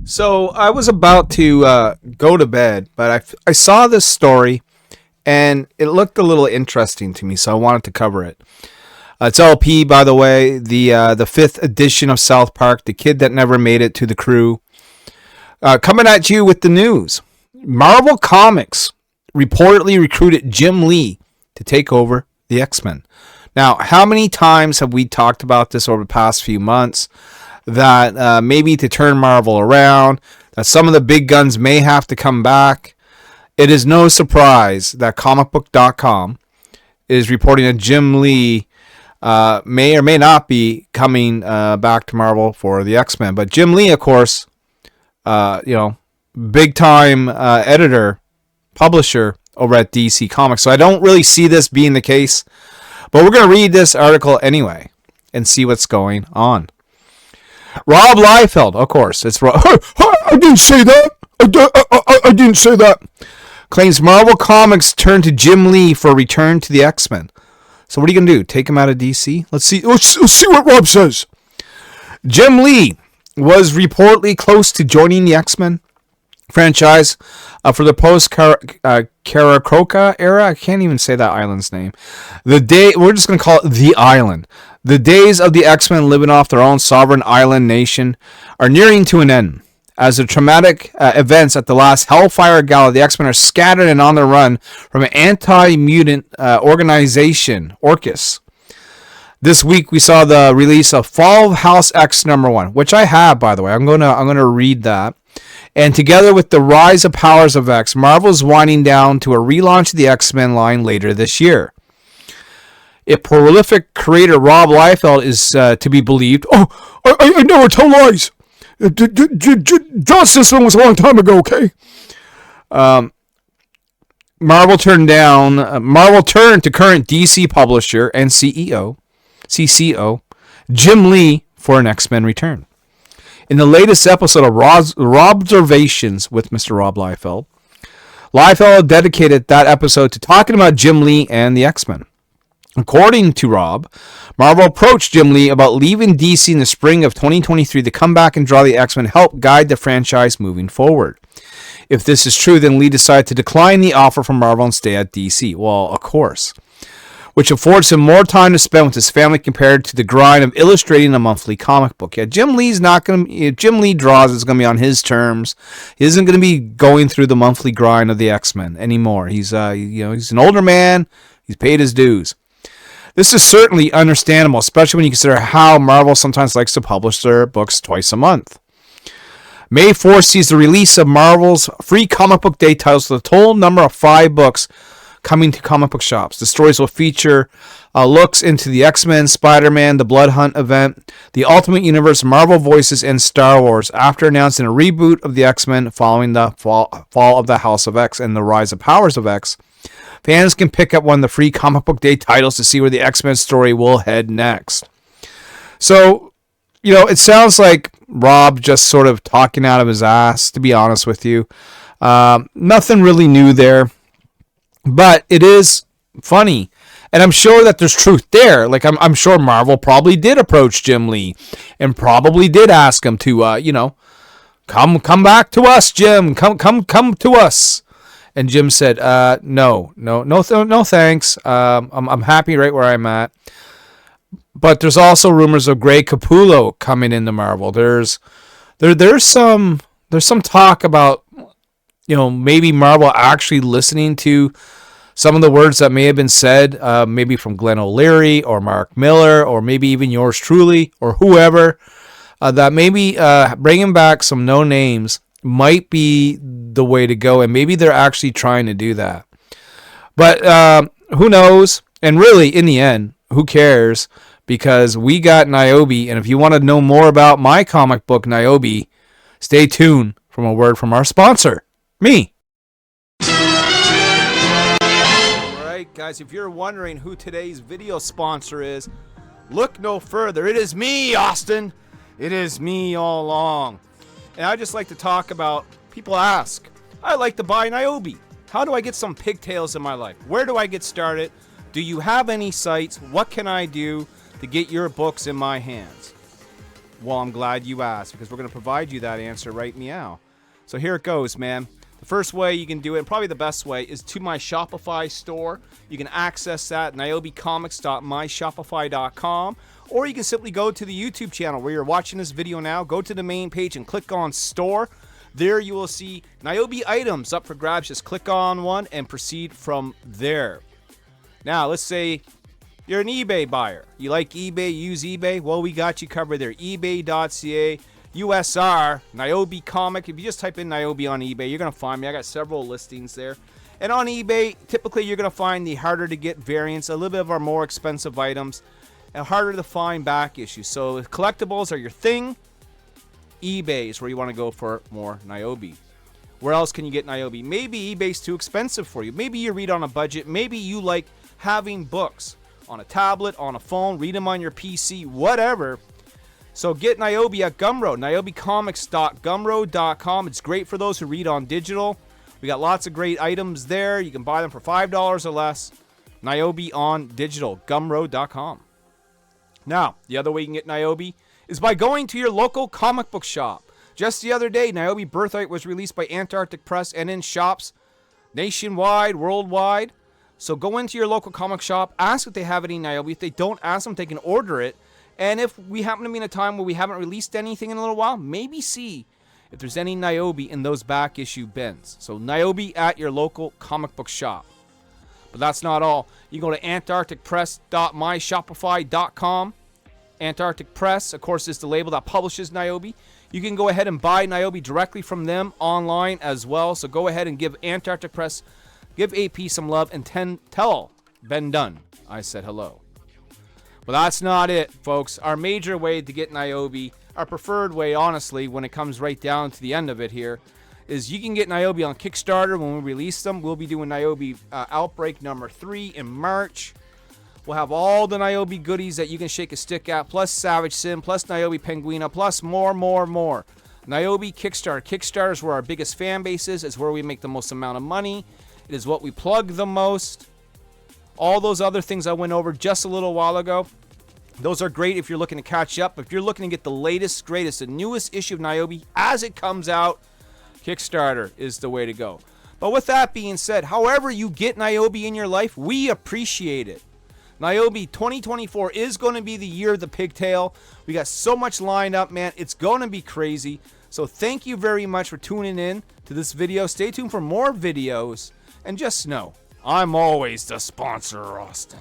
So I was about to go to bed, but I saw this story and it looked a little interesting to me, so I wanted to cover it. It's LP, by the way, the fifth edition of South Park, the kid that never made it to the crew. Coming at you with the news. Marvel Comics reportedly recruited Jim Lee to take over the X-Men. Now, how many times have we talked about this over the past few months? That maybe to turn Marvel around, that some of the big guns may have to come back. It is no surprise that comicbook.com is reporting that Jim Lee may or may not be coming back to Marvel for the X-Men. But Jim Lee, of course, big time editor, publisher over at DC Comics. So I don't really see this being the case. But we're going to read this article anyway and see what's going on. Rob Liefeld, of course, it's Rob. I didn't say that. I didn't say that. Claims Marvel Comics turned to Jim Lee for a return to the X-Men. So what are you going to do? Take him out of DC? Let's see what Rob says. Jim Lee was reportedly close to joining the X-Men franchise for the post-Karakroka era. I can't even say that island's name. We're just going to call it the island. The days of the X-Men living off their own sovereign island nation are nearing to an end. As the traumatic events at the last Hellfire Gala, the X-Men are scattered and on the run from an anti-mutant organization, Orcus. This week we saw the release of Fall of House X #1, which I have, by the way. I'm gonna read that. And together with the rise of Powers of X, Marvel's winding down to a relaunch of the X-Men line later this year. If prolific creator Rob Liefeld is to be believed, I never tell lies. Joss System was a long time ago, okay? Marvel turned to current DC publisher and CCO, Jim Lee for an X-Men return. In the latest episode of Robservations with Mr. Rob Liefeld, Liefeld dedicated that episode to talking about Jim Lee and the X-Men. According to Rob, Marvel approached Jim Lee about leaving DC in the spring of 2023 to come back and draw the X-Men, help guide the franchise moving forward. If this is true, then Lee decided to decline the offer from Marvel and stay at DC. Well, of course. Which affords him more time to spend with his family compared to the grind of illustrating a monthly comic book. Yeah, Jim Lee draws is going to be on his terms. He isn't going to be going through the monthly grind of the X-Men anymore. He's an older man. He's paid his dues. This is certainly understandable, especially when you consider how Marvel sometimes likes to publish their books twice a month. May 4th sees the release of Marvel's free comic book day titles with a total number of 5 books coming to comic book shops. The stories will feature looks into the X-Men, Spider-Man, the Blood Hunt event, the Ultimate Universe, Marvel Voices, and Star Wars. After announcing a reboot of the X-Men following the fall of the House of X and the rise of Powers of X, fans can pick up one of the free comic book day titles to see where the X-Men story will head next. So, it sounds like Rob just sort of talking out of his ass, to be honest with you. Nothing really new there. But it is funny. And I'm sure that there's truth there. Like, I'm sure Marvel probably did approach Jim Lee and probably did ask him to, come back to us, Jim. Come to us. And Jim said, no, thanks. I'm happy right where I'm at. But there's also rumors of Greg Capullo coming into Marvel. There's some talk about, maybe Marvel actually listening to some of the words that may have been said, maybe from Glenn O'Leary or Mark Miller or maybe even yours truly or whoever, that maybe bringing back some no names might be the way to go, and maybe they're actually trying to do that. But who knows? And really, in the end, who cares? Because we got Nyobi, and if you want to know more about my comic book, Nyobi, stay tuned from a word from our sponsor, me. Alright, guys, if you're wondering who today's video sponsor is, look no further. It is me, Austin. It is me all along. And I just like to talk about, people ask, I like to buy Nyobi. How do I get some pigtails in my life? Where do I get started? Do you have any sites? What can I do to get your books in my hands? Well, I'm glad you asked, because we're going to provide you that answer right meow. So here it goes, man. The first way you can do it, and probably the best way, is to my Shopify store. You can access that at nyobicomics.myshopify.com, or you can simply go to the YouTube channel where you're watching this video now. Go to the main page and click on Store. There you will see Nyobi items up for grabs. Just click on one and proceed from there. Now, let's say you're an eBay buyer. You like eBay, use eBay? Well, we got you covered there. ebay.ca, USR, Nyobicomic. If you just type in Nyobi on eBay, you're going to find me. I got several listings there. And on eBay, typically you're going to find the harder to get variants, a little bit of our more expensive items, and harder to find back issues. So if collectibles are your thing, eBay is where you want to go for more Nyobi. Where else can you get Nyobi? Maybe eBay's too expensive for you. Maybe you read on a budget. Maybe you like having books on a tablet, on a phone, read them on your PC, whatever. So get Nyobi at Gumroad, nyobicomics.gumroad.com. It's great for those who read on digital. We got lots of great items there. You can buy them for $5 or less. Nyobi on digital, gumroad.com. Now, the other way you can get Nyobi is by going to your local comic book shop. Just the other day, Nyobi Birthright was released by Antarctic Press and in shops nationwide, worldwide. So go into your local comic shop, ask if they have any Nyobi. If they don't, ask them if they can order it. And if we happen to be in a time where we haven't released anything in a little while, maybe see if there's any Nyobi in those back issue bins. So Nyobi at your local comic book shop. But that's not all. You can go to antarcticpress.myshopify.com. Antarctic Press, of course, is the label that publishes Nyobi. You can go ahead and buy Nyobi directly from them online as well. So go ahead and give Antarctic Press, give AP some love, and tell Ben Dunn I said hello. But that's not it, folks. Our major way to get Nyobi, our preferred way, honestly, when it comes right down to the end of it here, is you can get Nyobi on Kickstarter when we release them. We'll be doing Nyobi Outbreak number 3 in March. We'll have all the Nyobi goodies that you can shake a stick at, plus Savage Sim, plus Nyobi Penguina, plus more. Nyobi Kickstarter. Kickstarter is where our biggest fan base is. It's where we make the most amount of money. It is what we plug the most. All those other things I went over just a little while ago, those are great if you're looking to catch up. If you're looking to get the latest, greatest, the newest issue of Nyobi as it comes out, Kickstarter is the way to go. But with that being said, however you get Nyobi in your life, we appreciate it. Nyobi 2024 is going to be the year of the pigtail. We got so much lined up, man. It's going to be crazy. So thank you very much for tuning in to this video. Stay tuned for more videos. And just know, I'm always the sponsor, Austin.